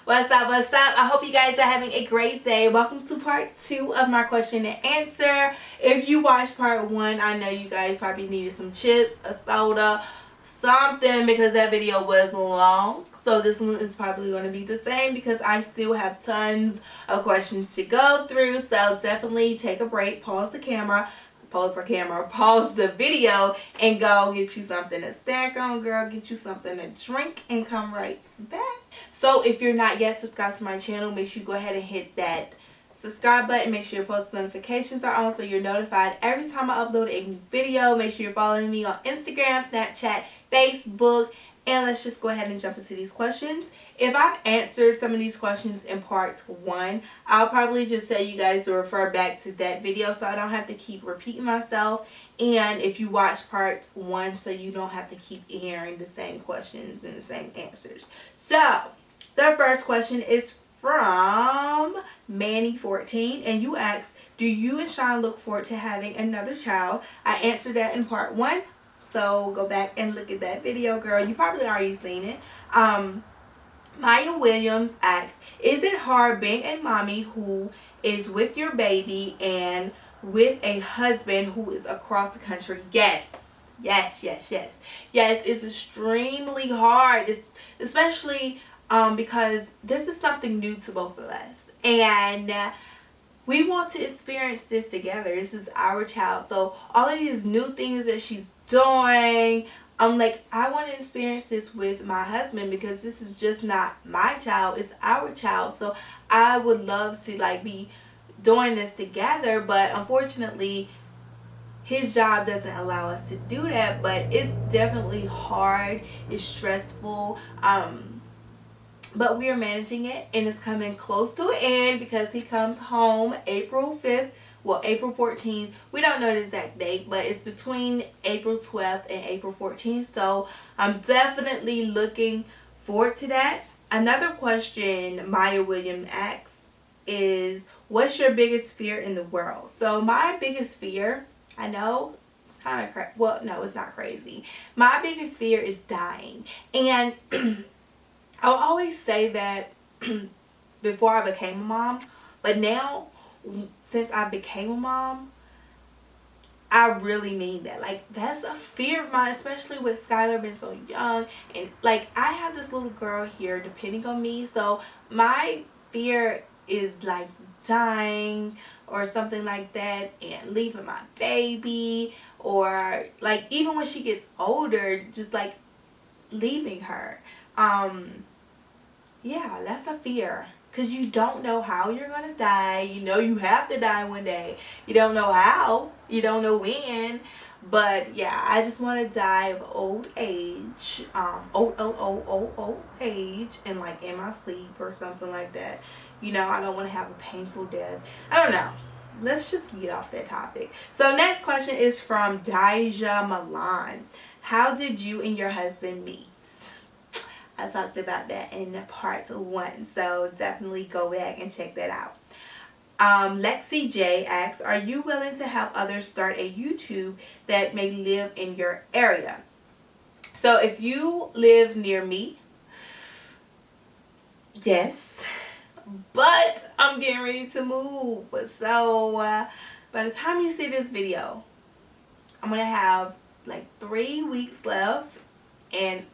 What's up, what's up? I hope you guys are having a great day. Welcome to part 2 of my question and answer. If you watched part 1, I know you guys probably needed some chips, a soda, something, because that video was long. So this one is probably going to be the same because I still have tons of questions to go through. So definitely take a break, pause the video, and go get you something to snack on, girl. Get you something to drink and come right back. So if you're not yet subscribed to my channel, make sure you go ahead and hit that subscribe button. Make sure your post notifications are on so you're notified every time I upload a new video. Make sure you're following me on Instagram, Snapchat, Facebook, and let's just go ahead and jump into these questions. If I've answered some of these questions in part 1, I'll probably just tell you guys to refer back to that video so I don't have to keep repeating myself. And if you watch part 1, so you don't have to keep hearing the same questions and the same answers. So the first question is from Manny14, and you ask, do you and Sean look forward to having another child? I answered that in part 1. So go back and look at that video, girl. You probably already seen it. Maya Williams asks, is it hard being a mommy who is with your baby and with a husband who is across the country? Yes. Yes, it's extremely hard. It's especially because this is something new to both of us. And we want to experience this together. This is our child. So all of these new things that she's doing, I'm like, I want to experience this with my husband because this is just not my child. It's our child. So I would love to like be doing this together. But unfortunately, his job doesn't allow us to do that. But it's definitely hard. It's stressful. But we are managing it, and it's coming close to an end because he comes home April 5th. Well, April 14th. We don't know the exact date, but it's between April 12th and April 14th. So I'm definitely looking forward to that. Another question Maya Williams asks is, what's your biggest fear in the world? So my biggest fear, I know it's kind of well, no, it's not crazy. My biggest fear is dying. And I'll always say that before I became a mom, but now since I became a mom, I really mean that. Like, that's a fear of mine, especially with Skylar being so young. And like, I have this little girl here depending on me, so my fear is like dying or something like that and leaving my baby, or like even when she gets older, just like leaving her. Yeah, that's a fear because you don't know how you're gonna die. You know you have to die one day. You don't know how, you don't know when, but yeah, I just want to die of old age, old age, and like in my sleep or something like that. You know, I don't want to have a painful death. I don't know. Let's just get off that topic. So next question is from Daija Milan. How did you and your husband meet? I talked about that in part 1, so definitely go back and check that out. Lexi J asks, are you willing to help others start a YouTube that may live in your area? So if you live near me, yes, but I'm getting ready to move. So by the time you see this video, I'm going to have like 3 weeks left, and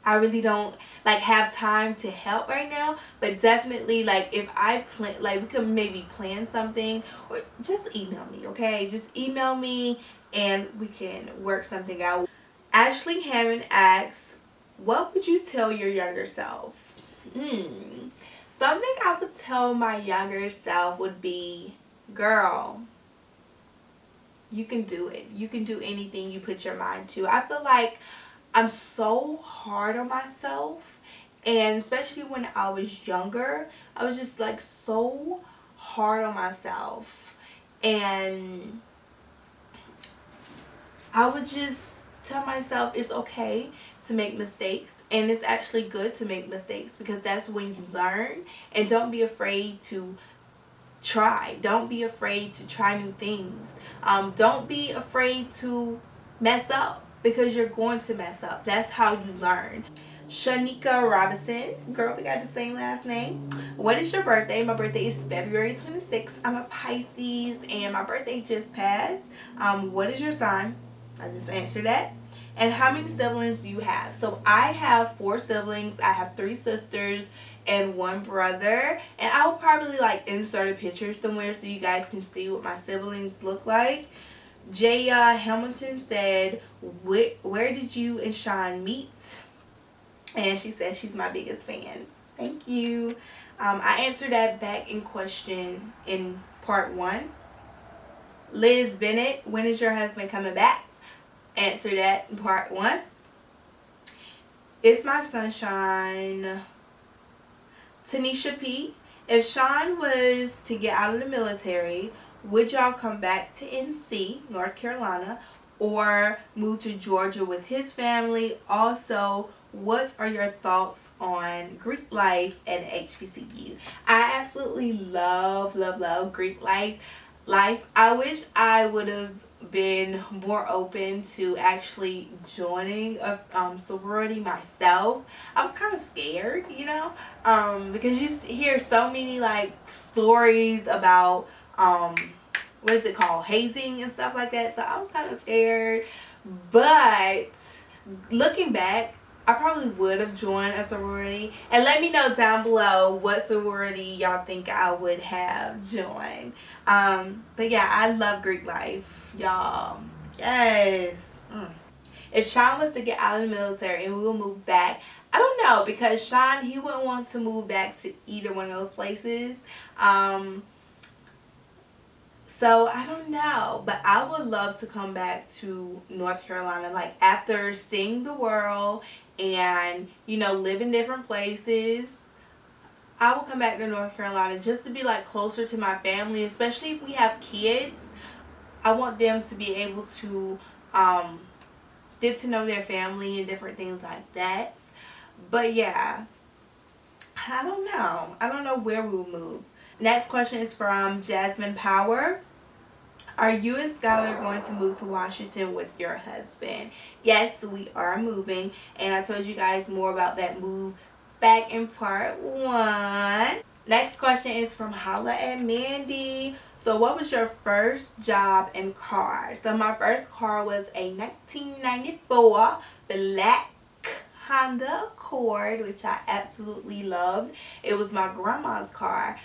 I really don't like have time to help right now, but definitely like if I plan, like we could maybe plan something, or just email me, okay? Just email me and we can work something out. Ashley Hammond asks, what would you tell your younger self? Something I would tell my younger self would be, girl, you can do it. You can do anything you put your mind to. I feel like I'm so hard on myself, and especially when I was younger, I was just like so hard on myself, and I would just tell myself it's okay to make mistakes, and it's actually good to make mistakes because that's when you learn. And don't be afraid to try. Don't be afraid to try new things. Don't be afraid to mess up, because you're going to mess up. That's how you learn. Shanika Robinson. Girl, we got the same last name. What is your birthday? My birthday is February 26th. I'm a Pisces and my birthday just passed. What is your sign? I just answered that. And how many siblings do you have? So I have 4 siblings. I have 3 sisters and 1 brother. And I will probably like insert a picture somewhere so you guys can see what my siblings look like. Jaya Hamilton said, where did you and Sean meet? And she said she's my biggest fan. Thank you. I answered that back in question in part 1. Liz Bennett, when is your husband coming back? Answer that in part 1. It's my sunshine. Tanisha P. If Sean was to get out of the military, would y'all come back to NC, North Carolina, or move to Georgia with his family? Also, what are your thoughts on Greek life and HBCU? I absolutely love Greek life. I wish I would have been more open to actually joining a sorority myself. I was kind of scared, you know, because you hear so many like stories about what is it called, hazing and stuff like that, so I was kind of scared. But looking back, I probably would have joined a sorority. And let me know down below what sorority y'all think I would have joined. But yeah, I love Greek life, y'all. Yes. If Sean was to get out of the military and we will move back, I don't know, because Sean, he wouldn't want to move back to either one of those places. So I don't know, but I would love to come back to North Carolina, like after seeing the world and, you know, live in different places. I will come back to North Carolina just to be like closer to my family, especially if we have kids. I want them to be able to get to know their family and different things like that. But yeah, I don't know. I don't know where we'll move. Next question is from Jasmine Power. Are you and Skylar going to move to Washington with your husband? Yes, we are moving, and I told you guys more about that move back in part 1. Next question is from Holla at Mandy. So what was your first job and car? So my first car was a 1994 black Honda Accord, which I absolutely loved. It was my grandma's car.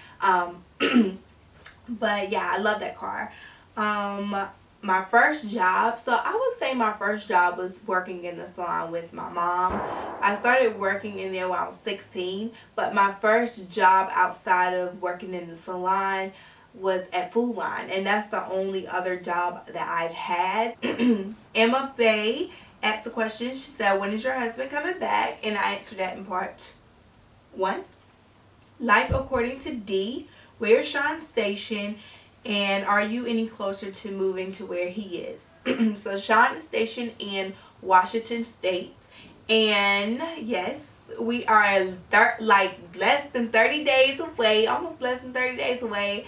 But yeah, I love that car. My first job, so I would say my first job was working in the salon with my mom. I started working in there when I was 16, but my first job outside of working in the salon was at Food Line, and that's the only other job that I've had. Emma Bay asked a question. She said, when is your husband coming back? And I answered that in part 1. Life according to D. Where's Sean stationed? And are you any closer to moving to where he is? So Sean is stationed in Washington State. And yes, we are like less than 30 days away, almost less than 30 days away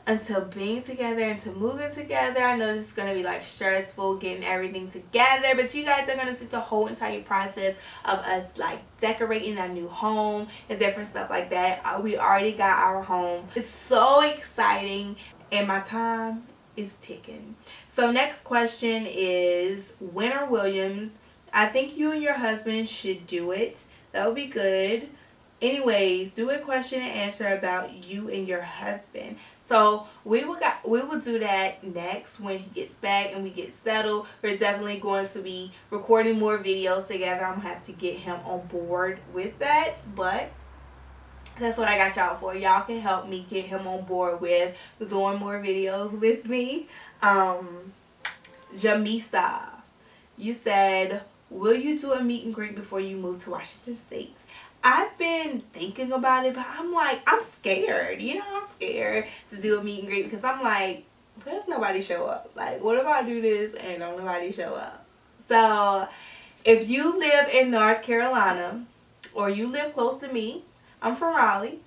until being together, until moving together. I know this is going to be like stressful getting everything together, but you guys are going to see the whole entire process of us like decorating our new home and different stuff like that. We already got our home. It's so exciting and my time is ticking. So next question is Winter Williams. I think you and your husband should do it. That would be good. Anyways, do a question and answer about you and your husband. So we will do that next when he gets back and we get settled. We're definitely going to be recording more videos together. I'm going to have to get him on board with that. But that's what I got y'all for. Y'all can help me get him on board with doing more videos with me. Jamisa, you said, will you do a meet and greet before you move to Washington State? I've been thinking about it, but I'm like, I'm scared. You know, I'm scared to do a meet and greet because I'm like, what if nobody show up? Like, what if I do this and don't nobody show up? So, if you live in North Carolina or you live close to me, I'm from Raleigh.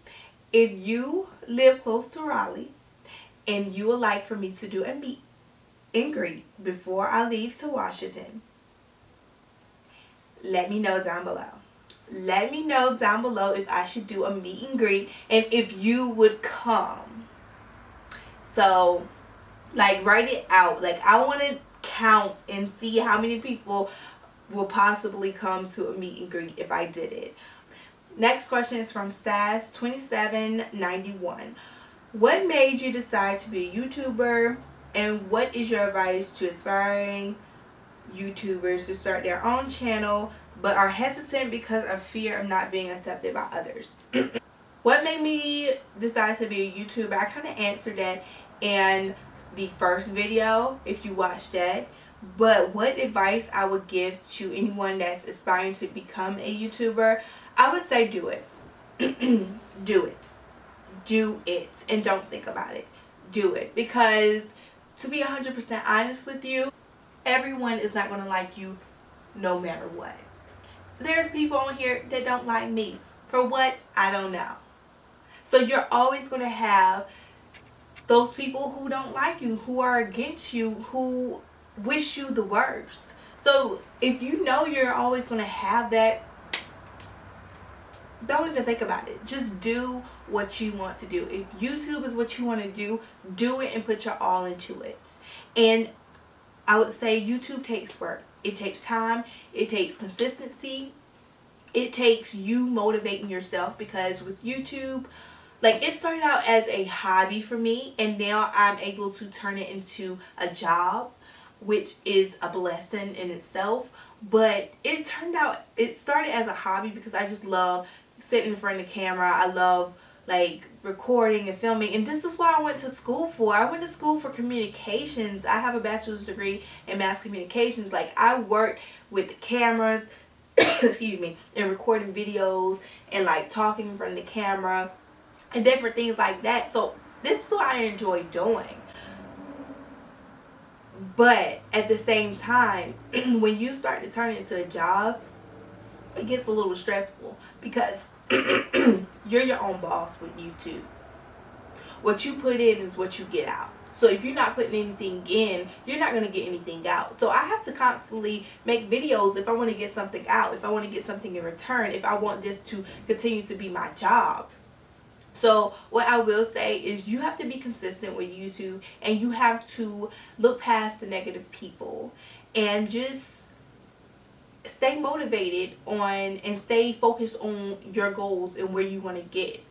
If you live close to Raleigh and you would like for me to do a meet and greet before I leave to Washington, let me know down below. let me know down below if I should do a meet and greet and if you would come. So like write it out. Like I want to count and see how many people will possibly come to a meet and greet if I did it. Next question is from Sass2791. What made you decide to be a YouTuber, and what is your advice to aspiring YouTubers to start their own channel but are hesitant because of fear of not being accepted by others? What made me decide to be a YouTuber? I kind of answered that in the first video if you watched that. But what advice I would give to anyone that's aspiring to become a YouTuber, I would say do it. Do it. Do it. And don't think about it. Do it. Because to be 100% honest with you, everyone is not going to like you no matter what. There's people on here that don't like me. For what? I don't know. So you're always going to have those people who don't like you, who are against you, who wish you the worst. So if you know you're always going to have that, don't even think about it. Just do what you want to do. If YouTube is what you want to do it and put your all into it. And I would say YouTube takes work. It takes time. It takes consistency. It takes you motivating yourself, because with YouTube, like, it started out as a hobby for me, and now I'm able to turn it into a job, which is a blessing in itself. But it started as a hobby because I just love sitting in front of the camera. I love like recording and filming, and this is what I went to school for. I went to school for communications. I have a bachelor's degree in mass communications. Like, I worked with the cameras excuse me, and recording videos and like talking in front of the camera and different things like that. So this is what I enjoy doing. But at the same time, when you start to turn it into a job, it gets a little stressful, because you're your own boss with YouTube. What you put in is what you get out. So if you're not putting anything in, you're not going to get anything out. So I have to constantly make videos if I want to get something out, if I want to get something in return, if I want this to continue to be my job. So what I will say is you have to be consistent with YouTube, and you have to look past the negative people and just stay motivated on and stay focused on your goals and where you want to get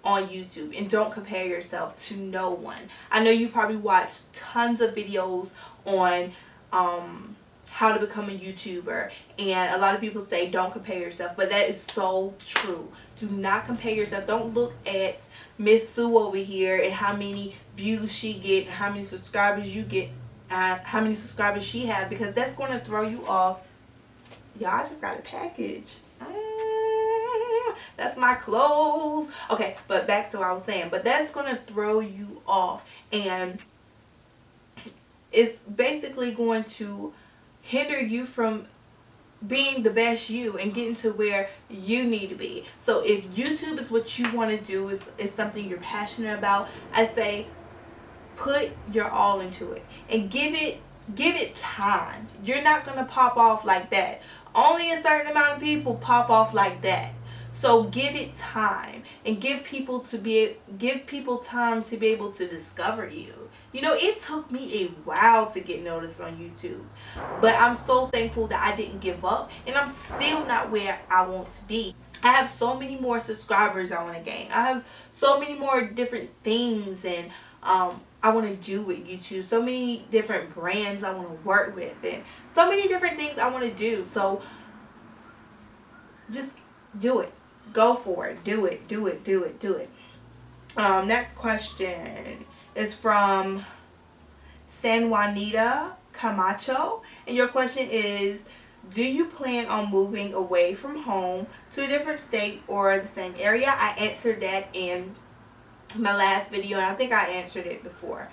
on YouTube, and don't compare yourself to no one. I know you probably watched tons of videos on how to become a YouTuber, and a lot of people say don't compare yourself, but that is so true. Do not compare yourself. Don't look at Miss Sue over here and how many views she get, how many subscribers you get, how many subscribers she have, because that's going to throw you off. Y'all, I just got a package. That's my clothes. Okay, but back to what I was saying. But that's going to throw you off, and it's basically going to hinder you from being the best you and getting to where you need to be. So if YouTube is what you want to do, is something you're passionate about, I say put your all into it and give it time. You're not going to pop off like that. Only a certain amount of people pop off like that. So give it time, and give people time to be able to discover you. You know, it took me a while to get noticed on YouTube, but I'm so thankful that I didn't give up, and I'm still not where I want to be. I have so many more subscribers I want to gain. I have so many more different things and I want to do with YouTube. So many different brands I want to work with, and so many different things I want to do. So just do it. Go for it. Do it. Do it. Do it. Do it. Next question is from San Juanita Camacho, and your question is, do you plan on moving away from home to a different state or the same area? I answered that in my last video, and I think I answered it before.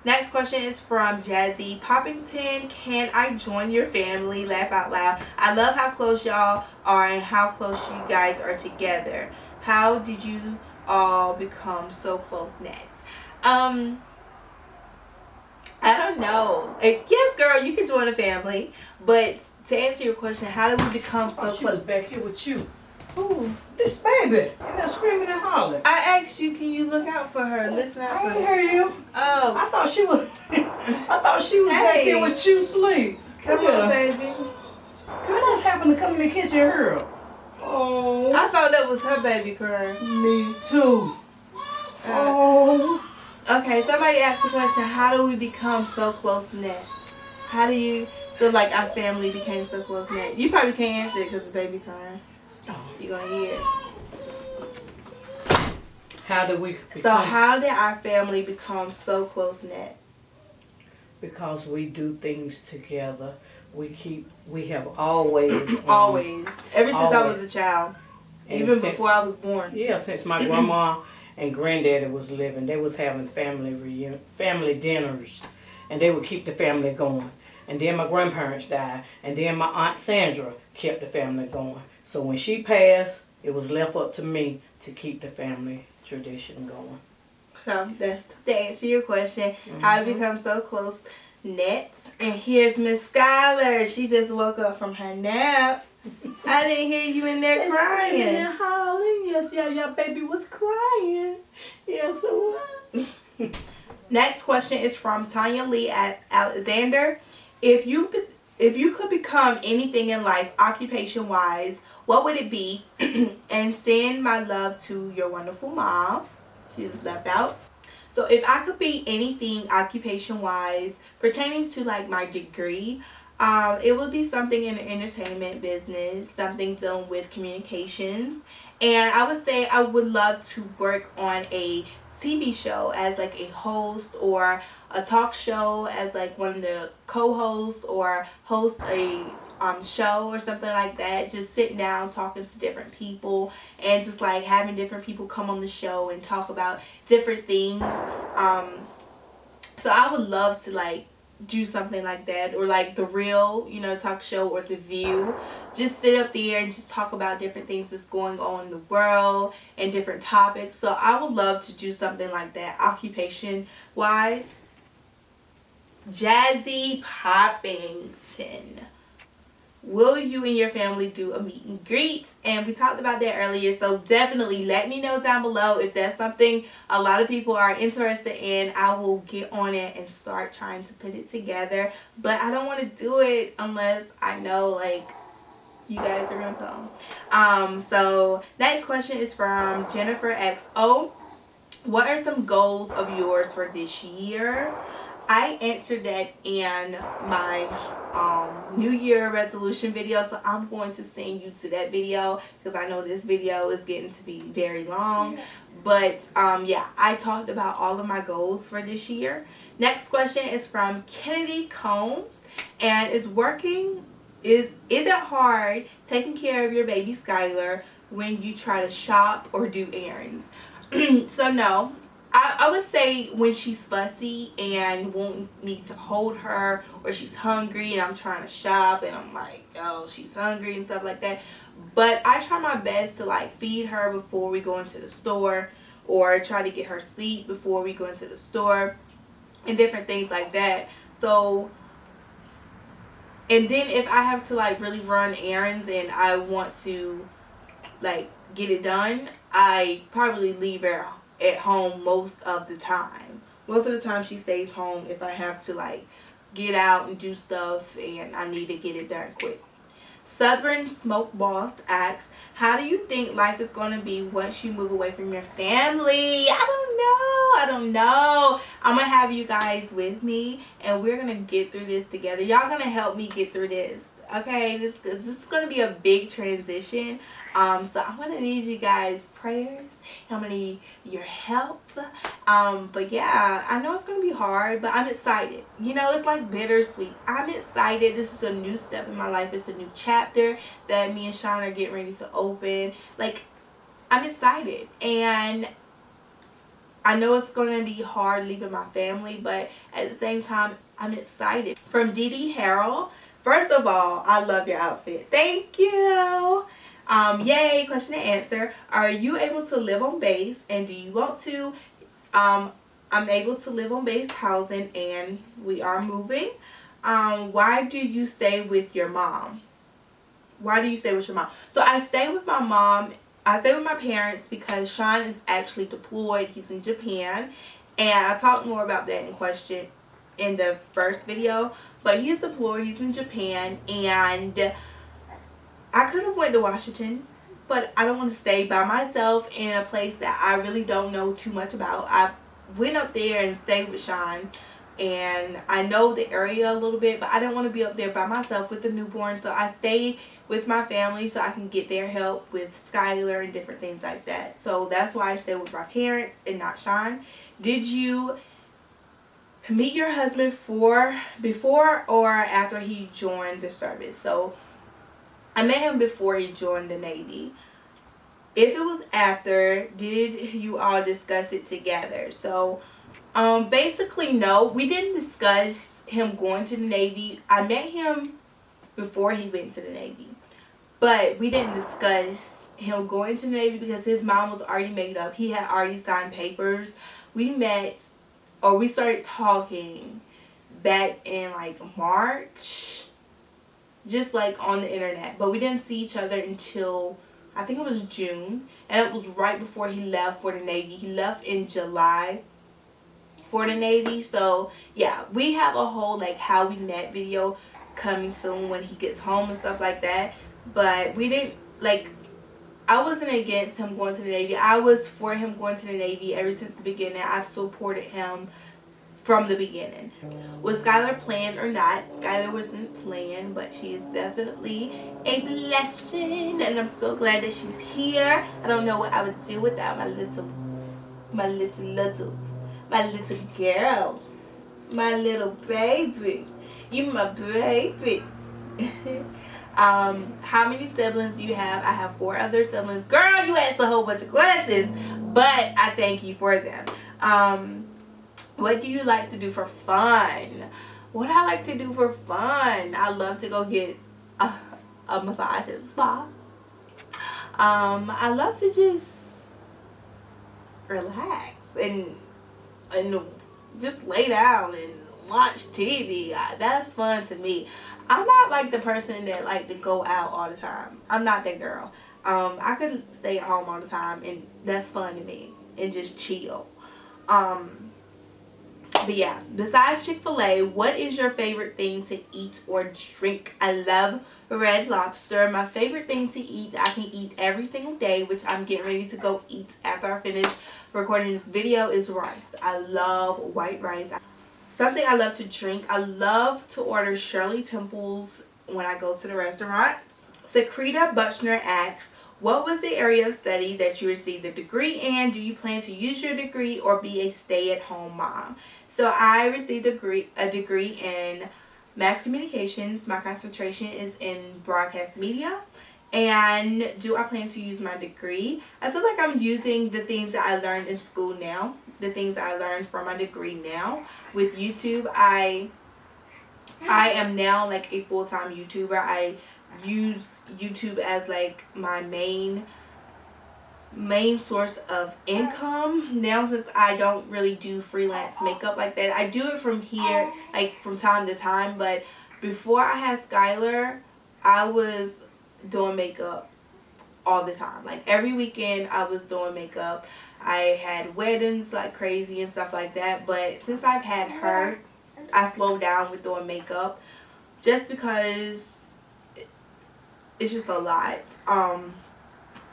Next question is from Jazzy Poppington. Can I join your family? Laugh out loud. I love how close y'all are and how close you guys are together. How did you all become so close knit? I don't know. Yes, girl, you can join a family. But to answer your question, how did we become so She was close? back here with you. Ooh. This baby. And they're screaming and hollering. I asked you, can you look out for her? Listen out I for didn't her. hear you. Oh, I thought she was back Hey. here with you sleep. come Yeah. on, baby. I just happened to come in the kitchen and hear her. Oh. I thought that was her baby crying. Me too. Oh. Okay, somebody asked the question, how do we become so close-knit? How do you feel like our family became so close-knit? You probably can't answer it because the baby crying. You're going to hear it. How did we become? So how did our family become so close-knit? Because we do things together. We have always. Always. Ever since I always. was a child. And Even since- before I was born. Yeah, since my grandma and granddaddy was living, they was having family dinners, and they would keep the family going. And then my grandparents died, and then my aunt Sandra kept the family going. So when she passed, it was left up to me to keep the family tradition going. So that's to answer your question. How to become so close knit. And here's Miss Skylar. She just woke up from her nap. I didn't hear you in there crying. And hollering. Yes, yeah, baby was crying. Yes, it was. Next question is from Tanya Lee at Alexander. If you could become anything in life, occupation wise, what would it be? And send my love to your wonderful mom. She just left out. So if I could be anything occupation wise pertaining to like my degree, it would be something in the entertainment business, something dealing with communications. And I would say I would love to work on a TV show as like a host, or a talk show as like one of the co-hosts, or host a show or something like that. Just sitting down talking to different people and just like having different people come on the show and talk about different things. So I would love to like do something like that, or like The Real, talk show, or The View. Just sit up there and just talk about different things that's going on in the world and different topics. So I would love to do something like that, occupation wise. Jazzy Poppington. Will you and your family do a meet and greet? And we talked about that earlier, so definitely let me know down below if that's something a lot of people are interested in. I will get on it and start trying to put it together, but I don't want to do it unless I know like you guys are gonna come. So next question is from Jennifer XO. What are some goals of yours for this year? I answered that in my New Year resolution video, so I'm going to send you to that video because I know this video is getting to be very long. But yeah, I talked about all of my goals for this year. Next question is from Kennedy Combs, and is it hard taking care of your baby Skylar when you try to shop or do errands? So no. I would say when she's fussy and won't me to hold her, or she's hungry and I'm trying to shop and I'm like, oh, she's hungry and stuff like that. But I try my best to like feed her before we go into the store, or try to get her sleep before we go into the store, and different things like that. So, and then if I have to like really run errands and I want to like get it done, I probably leave her at home most of the time. Most of the time she stays home if I have to like get out and do stuff and I need to get it done quick. Southern Smoke Boss asks, how do you think life is going to be once you move away from your family? I don't know. I'm going to have you guys with me and we're going to get through this together. Y'all going to help me get through this. Okay, this is going to be a big transition. So I'm going to need you guys' prayers. I'm going to need your help. But yeah, I know it's going to be hard, but I'm excited. It's like bittersweet. I'm excited. This is a new step in my life. It's a new chapter that me and Sean are getting ready to open. Like, I'm excited. And I know it's going to be hard leaving my family, but at the same time, I'm excited. From Dee Dee Harrell. First of all, I love your outfit. Thank you. Yay, question and answer. Are you able to live on base, and do you want to? I'm able to live on base housing and we are moving. Why do you stay with your mom? Why do you stay with your mom? So I stay with my mom. I stay with my parents because Sean is actually deployed. He's in Japan. And I talked more about that in the first video. But he's deployed. He's in Japan. And I could have went to Washington, but I don't want to stay by myself in a place that I really don't know too much about. I went up there and stayed with Sean, and I know the area a little bit, but I didn't want to be up there by myself with the newborn, so I stayed with my family so I can get their help with SKYLAR and different things like that. So that's why I stay with my parents and not Sean. Did you meet your husband before or after he joined the service? So I met him before he joined the Navy. If it was after, did you all discuss it together? So, basically no. We didn't discuss him going to the Navy. I met him before he went to the Navy. But we didn't discuss him going to the Navy because his mom was already made up. He had already signed papers. We started talking back in like March. Just like on the internet, but we didn't see each other until I think it was June, and it was right before he left for the Navy. He left in July for the Navy. So yeah, we have a whole like how we met video coming soon when he gets home and stuff like that. But we didn't like, I wasn't against him going to the Navy. I was for him going to the Navy ever since the beginning. I've supported him from the beginning. Was SKYLAR planned or not? SKYLAR wasn't planned, but she is definitely a blessing, and I'm so glad that she's here. I don't know what I would do without my little girl, my little baby. You my baby. How many siblings do you have? I have 4 other siblings. Girl, you asked a whole bunch of questions, but I thank you for them. What do you like to do for fun? What I like to do for fun? I love to go get a massage at the spa. I love to just relax and just lay down and watch TV. That's fun to me. I'm not like the person that like to go out all the time. I'm not that girl. I could stay at home all the time, and that's fun to me, and just chill. But yeah, besides Chick-fil-A, what is your favorite thing to eat or drink? I love Red Lobster. My favorite thing to eat that I can eat every single day, which I'm getting ready to go eat after I finish recording this video, is rice. I love white rice. Something I love to drink, I love to order Shirley Temples when I go to the restaurants. Secreta Buchner asks, what was the area of study that you received the degree in? Do you plan to use your degree or be a stay-at-home mom? So I received a degree in mass communications. My concentration is in broadcast media. And do I plan to use my degree? I feel like I'm using the things that I learned in school now. The things I learned from my degree now. With YouTube, I am now like a full-time YouTuber. I use YouTube as like my main source of income now, since I don't really do freelance makeup like that. I do it from here, like from time to time, but before I had SKYLAR, I was doing makeup all the time. Like every weekend I was doing makeup. I had weddings like crazy and stuff like that, but since I've had her, I slowed down with doing makeup just because it's just a lot.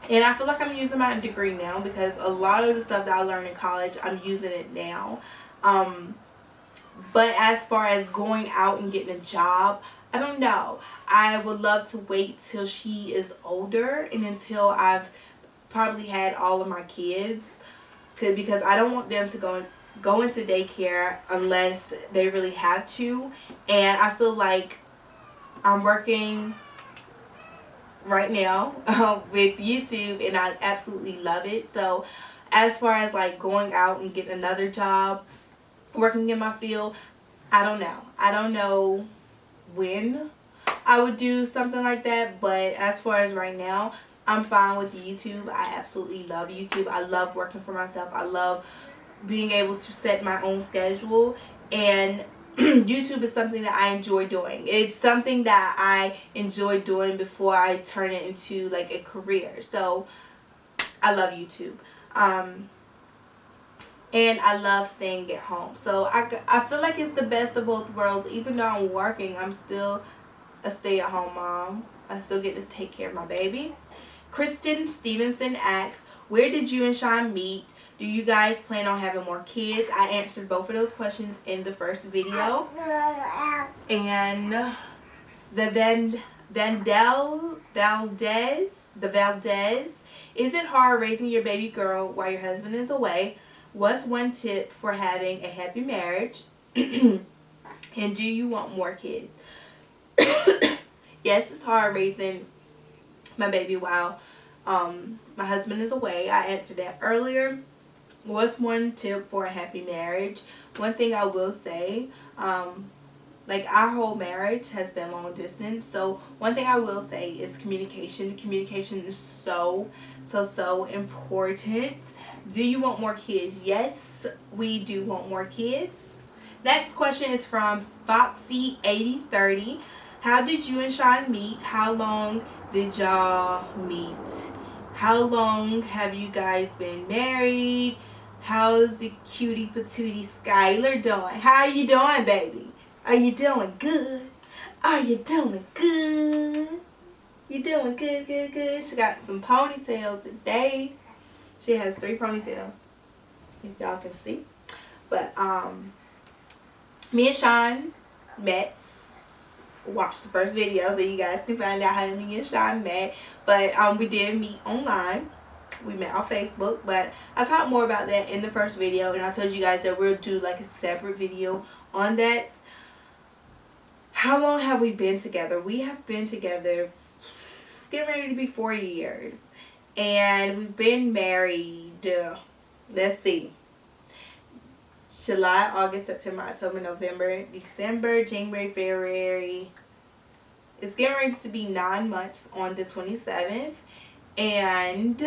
And I feel like I'm using my degree now because a lot of the stuff that I learned in college, I'm using it now. But as far as going out and getting a job, I don't know. I would love to wait till she is older and until I've probably had all of my kids, because I don't want them to go into daycare unless they really have to. And I feel like I'm working right now with YouTube and I absolutely love it. So as far as like going out and getting another job, working in my field, I don't know when I would do something like that. But as far as right now, I'm fine with YouTube. I absolutely love YouTube. I love working for myself. I love being able to set my own schedule, and YouTube is something that I enjoy doing. It's something that I enjoy doing before I turn it into like a career. So I love YouTube. And I love staying at home. So I feel like it's the best of both worlds. Even though I'm working, I'm still a stay-at-home mom. I still get to take care of my baby. Kristen Stevenson asks, where did you and Sean meet? Do you guys plan on having more kids? I answered both of those questions in the first video. And the Valdez, is it hard raising your baby girl while your husband is away? What's one tip for having a happy marriage? And do you want more kids? Yes, it's hard raising my baby while my husband is away. I answered that earlier. What's one tip for a happy marriage? One thing I will say, like our whole marriage has been long distance. So one thing I will say is communication. Communication is so important. Do you want more kids? Yes, we do want more kids. Next question is from Foxy8030. How did you and Sean meet? How long did y'all meet? How long have you guys been married? How's the cutie patootie Skylar doing? How are you doing, baby? Are you doing good? Are you doing good? You doing good, good, good. She got some ponytails today. She has 3 ponytails, if y'all can see. But me and Sean met. Watch the first video so you guys can find out how me and Sean met. But we did meet online. We met on Facebook, but I talked more about that in the first video, and I told you guys that we'll do like a separate video on that. How long have we been together? We have been together, it's getting ready to be 4 years, and we've been married, let's see, July, August, September, October, November, December, January, February. It's getting ready to be 9 months on the 27th. And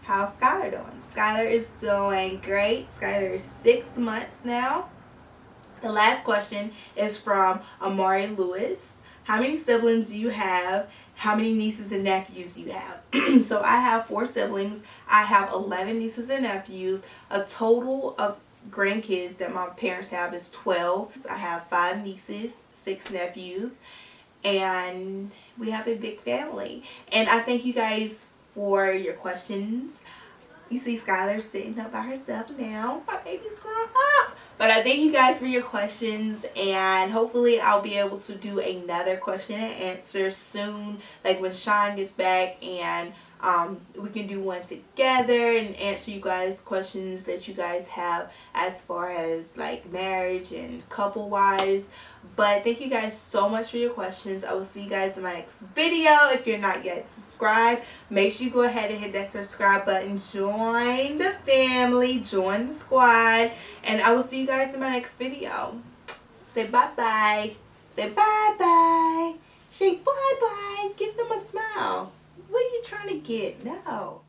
how's Skylar doing? Skylar is doing great. Skylar is 6 months now. The last question is from Amari Lewis. How many siblings do you have? How many nieces and nephews do you have? So I have 4 siblings. I have 11 nieces and nephews. A total of grandkids that my parents have is 12. I have 5 nieces, 6 nephews, and we have a big family. And I thank you guys for your questions. You see Skylar sitting up by herself now. My baby's grown up. But I thank you guys for your questions, and hopefully I'll be able to do another question and answer soon, like when Sean gets back, and we can do one together and answer you guys questions that you guys have as far as like marriage and couple wise. But thank you guys so much for your questions. I will see you guys in my next video. If you're not yet subscribed, make sure you go ahead and hit that subscribe button. Join the family, join the squad, and I will see you guys in my next video. Say bye-bye. Say bye-bye. Say bye-bye. Give them a smile. What are you trying to get? No.